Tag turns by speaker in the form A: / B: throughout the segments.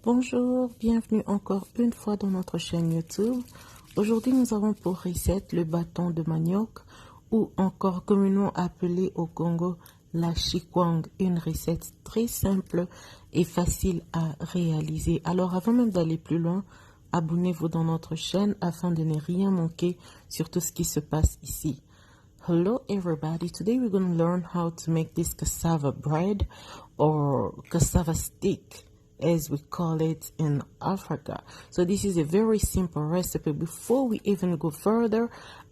A: Bonjour, bienvenue encore une fois dans notre chaîne YouTube. Aujourd'hui, nous avons pour recette le bâton de manioc ou encore communément appelé au Congo la Chiquangue, une recette très simple et facile à réaliser. Alors avant même d'aller plus loin, abonnez-vous dans notre chaîne afin de ne rien manquer sur tout ce qui se passe ici. Hello everybody, today we're going to learn how to make this cassava bread or cassava stick as we call it in Africa. So this is a very simple recipe. Before we even go further,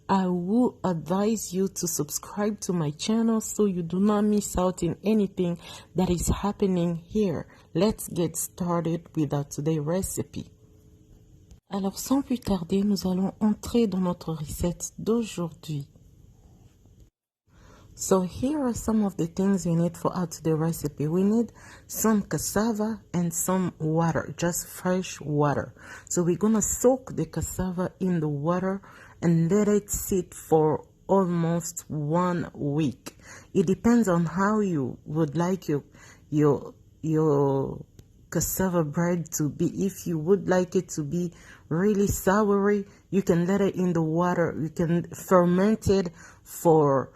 A: I will advise you to subscribe to my channel so you do not miss out in anything that is happening here. Let's get started with our today's recipe. Alors sans plus tarder, nous allons entrer dans notre recette d'aujourd'hui. So here are some of the things we need for our today recipe. We need some cassava and some water, just fresh water. So we're gonna soak the cassava in the water and let it sit for almost 1 week. It depends on how you would like your cassava bread to be. If you would like it to be really soury, you can let it in the water. You can ferment it for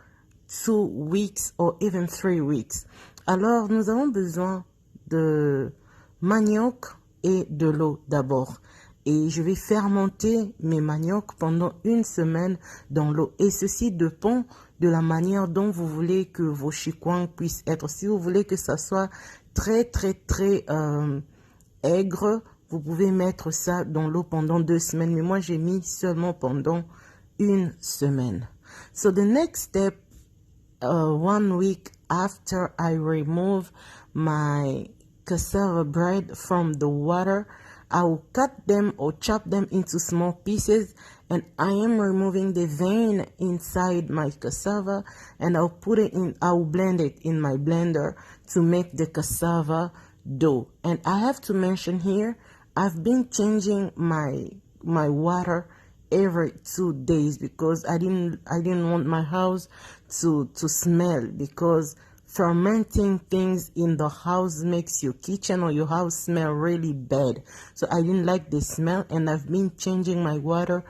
A: 2 weeks or even 3 weeks. Alors, nous avons besoin de manioc et de l'eau d'abord. Et je vais fermenter mes maniocs pendant 1 semaine dans l'eau. Et ceci dépend de la manière dont vous voulez que vos chiquangues puissent être. Si vous voulez que ça soit très aigre, vous pouvez mettre ça dans l'eau pendant 2 semaines. Mais moi, j'ai mis seulement pendant 1 semaine. So the next step, 1 week after I remove my cassava bread from the water, I will cut them or chop them into small pieces, and I am removing the vein inside my cassava, and I'll blend it in my blender to make the cassava dough. And I have to mention here, I've been changing my water every 2 days because I didn't want my house to smell, because fermenting things in the house makes your kitchen or your house smell really bad. So I didn't like the smell, and I've been changing my water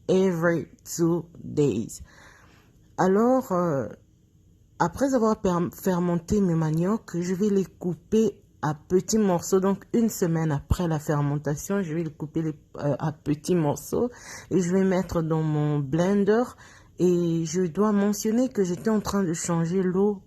A: every 2 days. Alors, après avoir fermenté mes maniocs, je vais les couper à petits morceaux. Donc 1 semaine après la fermentation, je vais les couper à petits morceaux et je vais mettre dans mon blender. Et je dois mentionner que j'étais en train de changer l'eau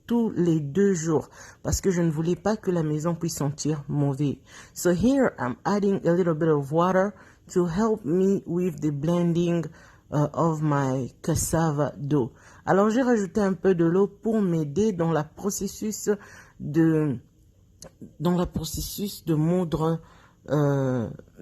A: tous les 2 jours parce que je ne voulais pas que la maison puisse sentir mauvais. So here I'm adding a little bit of water to help me with the blending of my cassava dough. Alors j'ai rajouté un peu de l'eau pour m'aider dans le processus de moudre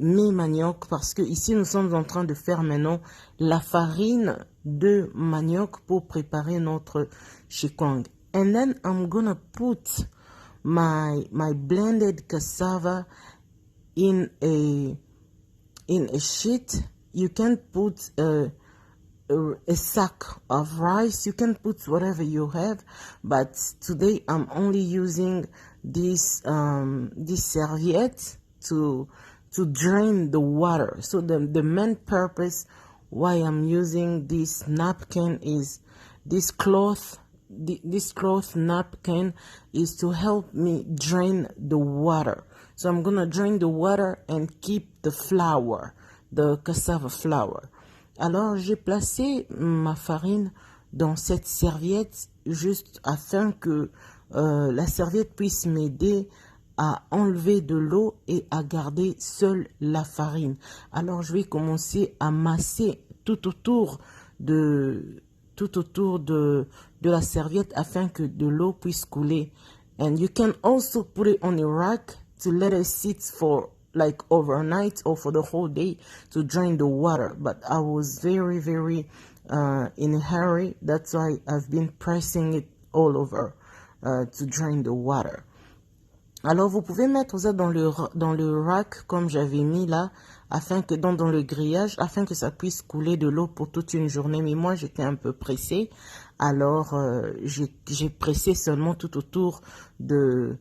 A: mes maniocs, parce que ici nous sommes en train de faire maintenant la farine de manioc pour préparer notre chiquangue. And then I'm gonna put my blended cassava in a sheet. You can put a sack of rice. You can put whatever you have, but today I'm only using this serviette to drain the water. So the main purpose why I'm using this napkin is this cloth napkin is to help me drain the water. So I'm gonna drain the water and keep the flour, the cassava flour. Alors j'ai placé ma farine dans cette serviette juste afin que la serviette puisse m'aider à enlever de l'eau et à garder seule la farine. Alors je vais commencer à masser tout autour de la serviette afin que de l'eau puisse couler. And you can also put it on a rack to let it sit for like overnight or for the whole day to drain the water. But I was very in a hurry. That's why I've been pressing it all over to drain the water. Alors vous pouvez mettre ça dans le rack comme j'avais mis là, afin que dans le grillage, afin que ça puisse couler de l'eau pour toute une journée. Mais moi j'étais un peu pressée, alors j'ai pressé seulement tout autour de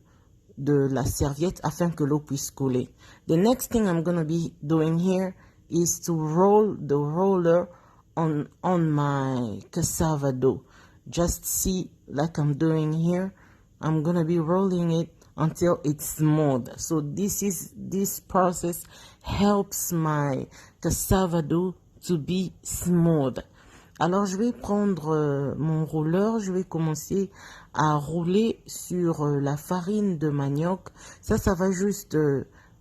A: de la serviette afin que l'eau puisse couler. The next thing I'm gonna be doing here is to roll the roller on my cassava dough. Just see like I'm doing here. I'm gonna be rolling it until it's smooth. So this process helps my cassava dough to be smooth. Alors je vais prendre mon rouleur, je vais commencer à rouler sur la farine de manioc. Ça va juste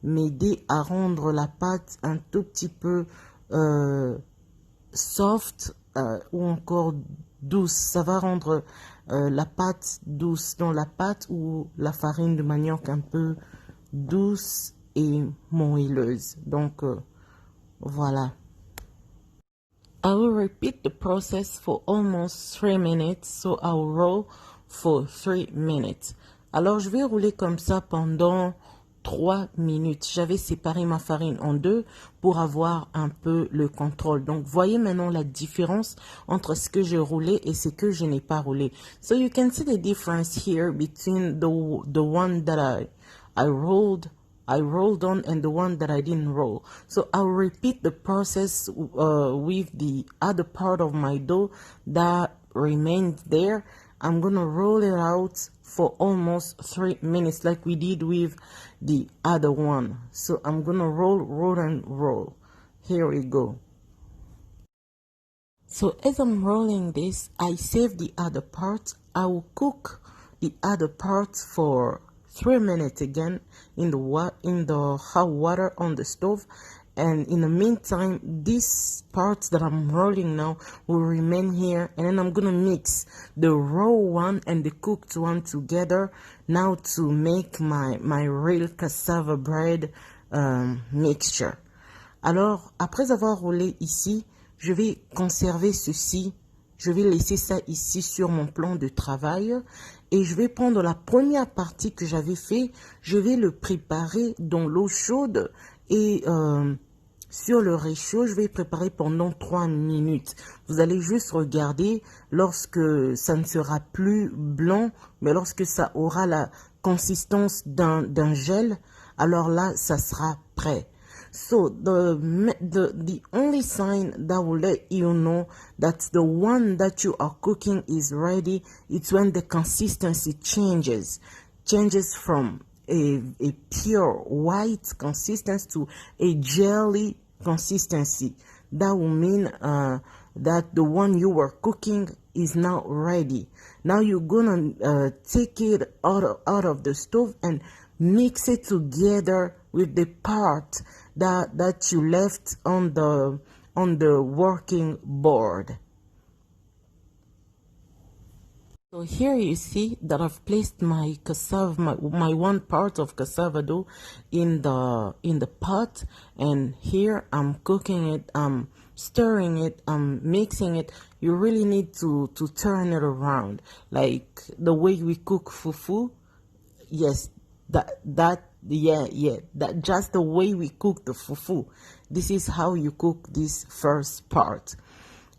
A: m'aider à rendre la pâte un tout petit peu soft ou encore douce. Ça va rendre la pâte douce, dans la pâte ou la farine de manioc un peu douce et moelleuse. Donc voilà. I will repeat the process for almost 3 minutes, so I will roll for 3 minutes. Alors je vais rouler comme ça pendant 3 minutes. J'avais séparé ma farine en deux pour avoir un peu le contrôle. Donc voyez maintenant la différence entre ce que j'ai roulé et ce que je n'ai pas roulé. So you can see the difference here between the one that I rolled on and the one that I didn't roll. So I'll repeat the process with the other part of my dough that remained there. I'm gonna roll it out for almost 3 minutes like we did with the other one. So I'm gonna roll and roll. Here we go. So as I'm rolling this, I save the other part. I will cook the other part for 3 minutes again in the hot water on the stove, and in the meantime these parts that I'm rolling now will remain here, and then I'm gonna mix the raw one and the cooked one together now to make my real cassava bread mixture. Alors après avoir roulé ici, je vais conserver ceci. Je vais laisser ça ici sur mon plan de travail et je vais prendre la première partie que j'avais fait. Je vais le préparer dans l'eau chaude et sur le réchaud, je vais préparer pendant 3 minutes. Vous allez juste regarder lorsque ça ne sera plus blanc, mais lorsque ça aura la consistance d'un gel, alors là, ça sera prêt. So the only sign that will let you know that the one that you are cooking is ready, it's when the consistency changes from a pure white consistency to a jelly consistency. That will mean that the one you were cooking is now ready. Now you're gonna take it out of the stove and mix it together with the part that you left on the working board. So here you see that I've placed my cassava, my one part of cassava dough in the pot, and here I'm cooking it, I'm stirring it, I'm mixing it. You really need to turn it around like the way we cook fufu. Yes, that just the way we cook the fufu. This is how you cook this first part.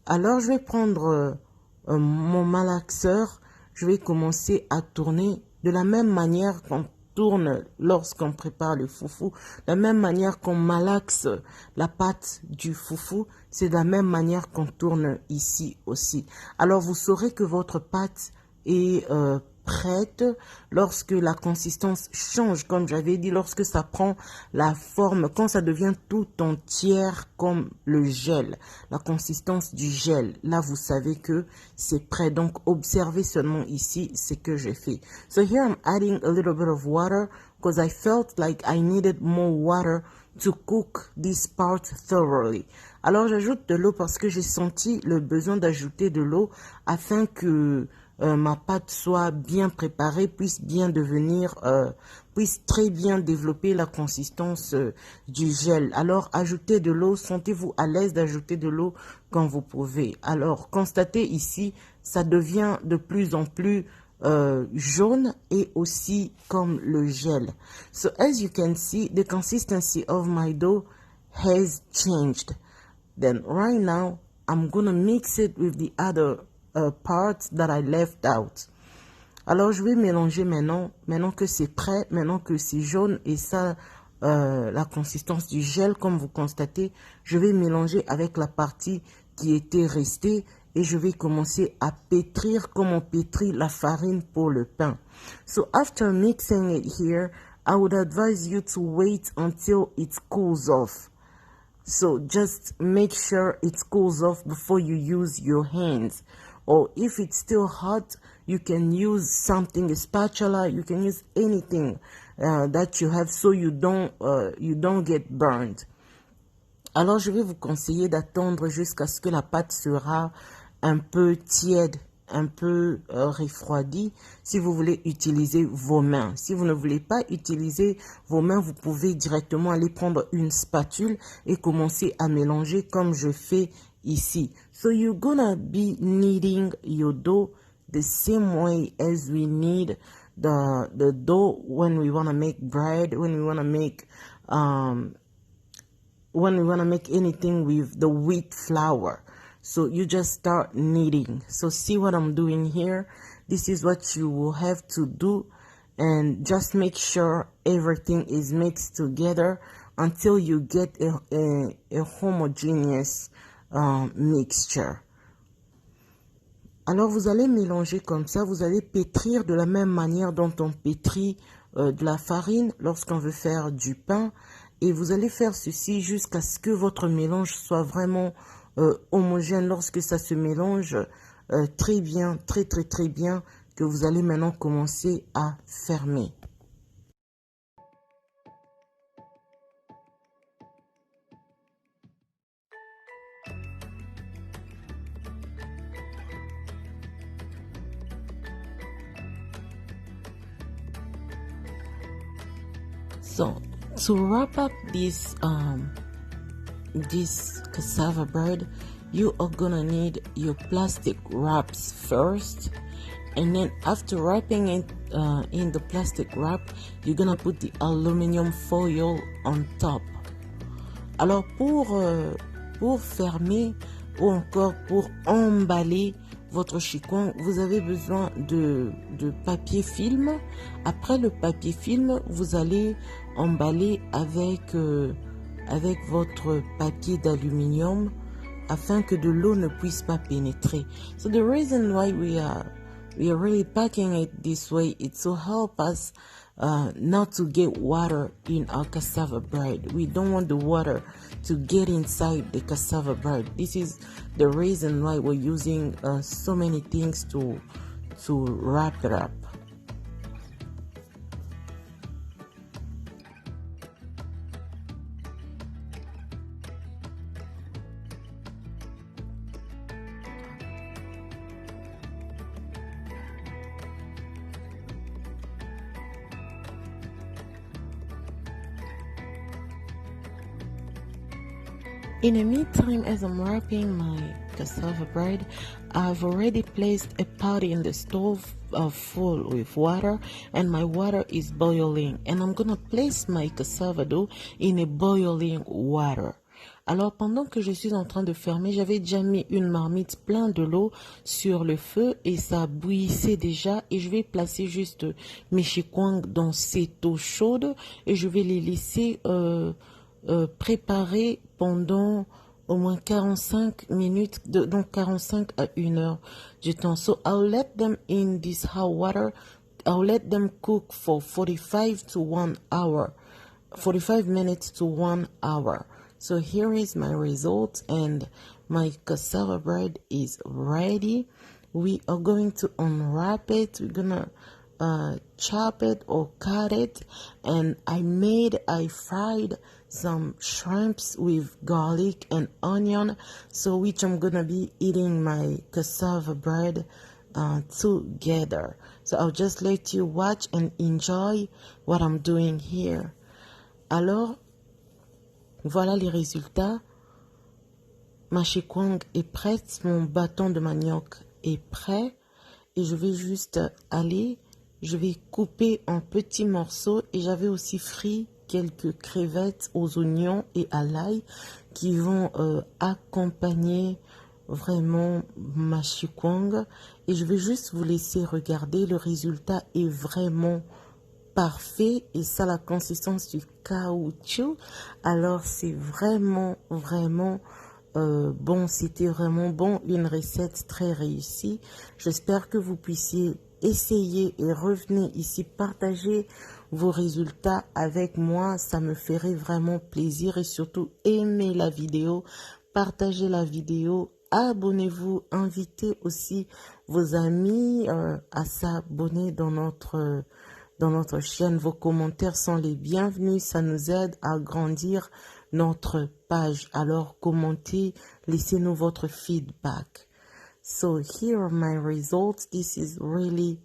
A: Alors je vais prendre mon malaxeur, je vais commencer à tourner de la même manière qu'on tourne lorsqu'on prépare le foufou, de la même manière qu'on malaxe la pâte du foufou, c'est de la même manière qu'on tourne ici aussi. Alors vous saurez que votre pâte est prête lorsque la consistance change, comme j'avais dit, lorsque ça prend la forme, quand ça devient tout entière comme le gel, la consistance du gel. Là, vous savez que c'est prêt. Donc, observez seulement ici ce que j'ai fait. So here I'm adding a little bit of water because I felt like I needed more water to cook this part thoroughly. Alors, j'ajoute de l'eau parce que j'ai senti le besoin d'ajouter de l'eau afin que ma pâte soit bien préparée, puisse très bien développer la consistance du gel. Alors, ajoutez de l'eau, sentez-vous à l'aise d'ajouter de l'eau quand vous pouvez. Alors, constatez ici, ça devient de plus en plus jaune et aussi comme le gel. So, as you can see, the consistency of my dough has changed. Then, right now, I'm gonna mix it with the other parts that I left out. Alors, je vais mélanger maintenant. Maintenant que c'est prêt, maintenant que c'est jaune et ça, la consistance du gel, comme vous constatez, je vais mélanger avec la partie qui était restée et je vais commencer à pétrir comme on pétrit la farine pour le pain. So, after mixing it here, I would advise you to wait until it cools off. So just make sure it cools off before you use your hands. Or if it's still hot, you can use something, a spatula, you can use anything that you have so you don't get burned. Alors je vais vous conseiller d'attendre jusqu'à ce que la pâte sera un peu tiède, un peu refroidie, si vous voulez utiliser vos mains. Si vous ne voulez pas utiliser vos mains, vous pouvez directement aller prendre une spatule et commencer à mélanger comme je fais ici. So you're gonna be kneading your dough the same way as we knead the dough when we want to make bread, when we want to make anything with the wheat flour. So you just start kneading. So see what I'm doing here. This is what you will have to do. And just make sure everything is mixed together until you get a homogeneous mixture. Alors vous allez mélanger comme ça. Vous allez pétrir de la même manière dont on pétrit de la farine lorsqu'on veut faire du pain. Et vous allez faire ceci jusqu'à ce que votre mélange soit vraiment homogène. Lorsque ça se mélange très bien, très bien, que vous allez maintenant commencer à fermer. So to wrap up this cassava bread, you are gonna need your plastic wraps first, and then after wrapping it in the plastic wrap, you're gonna put the aluminum foil on top. Alors pour fermer ou encore pour emballer votre chiquangue, vous avez besoin de papier film. Après le papier film, vous allez emballer avec votre papier d'aluminium afin que de l'eau ne puisse pas pénétrer. So the reason why we are really packing it this way is to help us not to get water in our cassava bread. We don't want the water to get inside the cassava bread. This is the reason why we're using so many things to wrap it up. In the meantime, as I'm wrapping my cassava bread, I've already placed a pot in the stove full with water, and my water is boiling, and I'm gonna place my cassava dough in a boiling water. Alors pendant que je suis en train de fermer, j'avais déjà mis une marmite pleine de l'eau sur le feu et ça bouillissait déjà, et je vais placer juste mes chiquangues dans cette eau chaude et je vais les laisser préparer pendant au moins 45 minutes, donc 45 à 1 heure du temps. So I'll let them in this hot water. I'll let them cook for 45 to 1 hour. 45 minutes to 1 hour. So here is my result, and my cassava bread is ready. We are going to unwrap it. We're gonna chop it or cut it, and I fried some shrimps with garlic and onion, so which I'm gonna be eating my cassava bread together. So I'll just let you watch and enjoy what I'm doing here. Alors voilà les résultats. Ma chiquangue est prête, mon bâton de manioc est prêt, et je vais juste je vais couper en petits morceaux, et j'avais aussi frit quelques crevettes aux oignons et à l'ail qui vont accompagner vraiment ma Chiquangue et je vais juste vous laisser regarder. Le résultat est vraiment parfait et ça la consistance du caoutchouc. Alors c'est vraiment bon, c'était vraiment bon, une recette très réussie. J'espère que vous puissiez essayer et revenez ici partager vos résultats avec moi. Ça me ferait vraiment plaisir et surtout aimez la vidéo, partagez la vidéo, abonnez-vous, invitez aussi vos amis à s'abonner dans notre chaîne. Vos commentaires sont les bienvenus, ça nous aide à grandir notre page. Alors commentez, laissez-nous votre feedback. So here are my results. This is really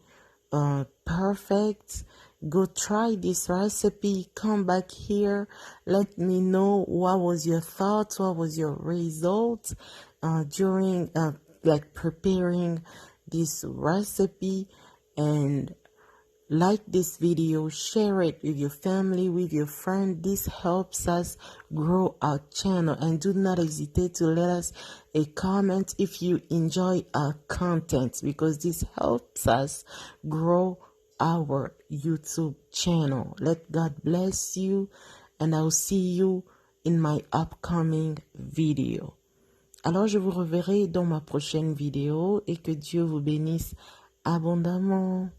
A: perfect. Go try this recipe. Come back here. Let me know what was your thoughts, what was your result during like preparing this recipe. And like this video, share it with your family, with your friend. This helps us grow our channel. And do not hesitate to let us a comment if you enjoy our content, because this helps us grow our YouTube channel. Let God bless you, and I'll see you in my upcoming video. Alors je vous reverrai dans ma prochaine vidéo et que Dieu vous bénisse abondamment.